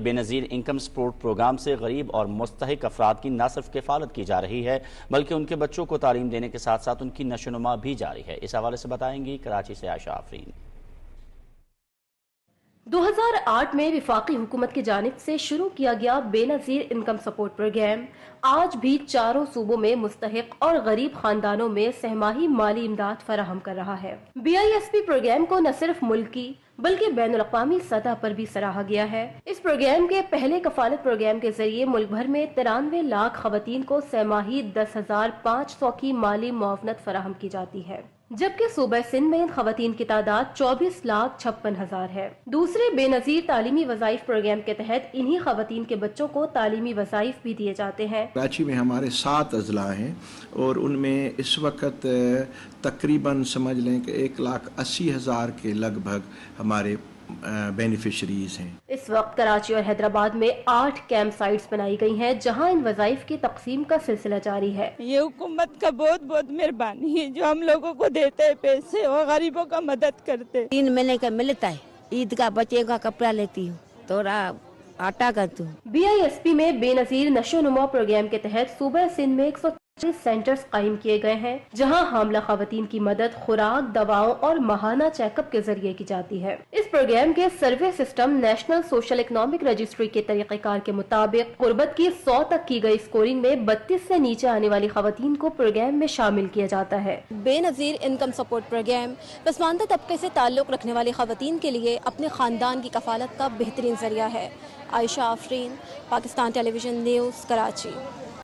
بے نظیر income support programme سے غریب اور مستحق افراد کی نہ صرف کفالت کی جا رہی ہے بلکہ ان کے بچوں کو تعلیم دینے کے ساتھ ساتھ ان کی نشو و نما بھی جاری ہے۔ اس حوالے سے بتائیں گی کراچی سے عائشہ آفرین۔ 2008 میں وفاقی حکومت کی جانب سے شروع کیا گیا بے نظیر انکم سپورٹ پروگرام آج بھی چاروں صوبوں میں مستحق اور غریب خاندانوں میں سہ ماہی مالی امداد فراہم کر رہا ہے۔ BISP پروگرام کو نہ صرف ملکی بلکہ بین الاقوامی سطح پر بھی سراہا گیا ہے۔ اس پروگرام کے پہلے کفالت پروگرام کے ذریعے ملک بھر میں 93 لاکھ خواتین کو سہ ماہی 10,500 کی مالی معاونت فراہم کی جاتی ہے، جبکہ صوبہ سندھ میں خواتین کی تعداد 24,56,000 ہے۔ دوسرے بے نظیر تعلیمی وظائف پروگرام کے تحت انہی خواتین کے بچوں کو تعلیمی وظائف بھی دیے جاتے ہیں۔ کراچی میں ہمارے 7 اضلاع ہیں اور ان میں اس وقت تقریباً سمجھ لیں کہ 1,80,000 کے لگ بھگ ہمارے بینیفیشریز ہیں۔ اس وقت کراچی اور حیدرآباد میں 8 کیمپ سائٹس بنائی گئی ہیں جہاں ان وظائف کی تقسیم کا سلسلہ جاری ہے۔ یہ حکومت کا بہت بہت مہربانی ہے جو ہم لوگوں کو دیتے ہیں پیسے اور غریبوں کا مدد کرتے۔ 3 مہینے کا ملتا ہے، عید کا بچے کا کپڑا لیتی ہوں، تھوڑا آٹا کرتی ہوں۔ BISP میں بے نظیر نشو و نما پروگرام کے تحت صوبہ سندھ میں 140 سینٹرز قائم کیے گئے ہیں جہاں حاملہ خواتین کی مدد خوراک، دواؤں اور ماہانہ چیک اپ کے ذریعے کی جاتی ہے۔ اس پروگرام کے survey system national social economic registry کے طریقہ کار کے مطابق غربت کی 100 تک کی گئی اسکورنگ میں 32 سے نیچے آنے والی خواتین کو پروگرام میں شامل کیا جاتا ہے۔ بے نظیر انکم سپورٹ پروگرام پسماندہ طبقے سے تعلق رکھنے والی خواتین کے لیے اپنے خاندان کی کفالت کا بہترین ذریعہ ہے۔ عائشہ آفرین، پاکستان ٹیلی ویژن نیوز، کراچی۔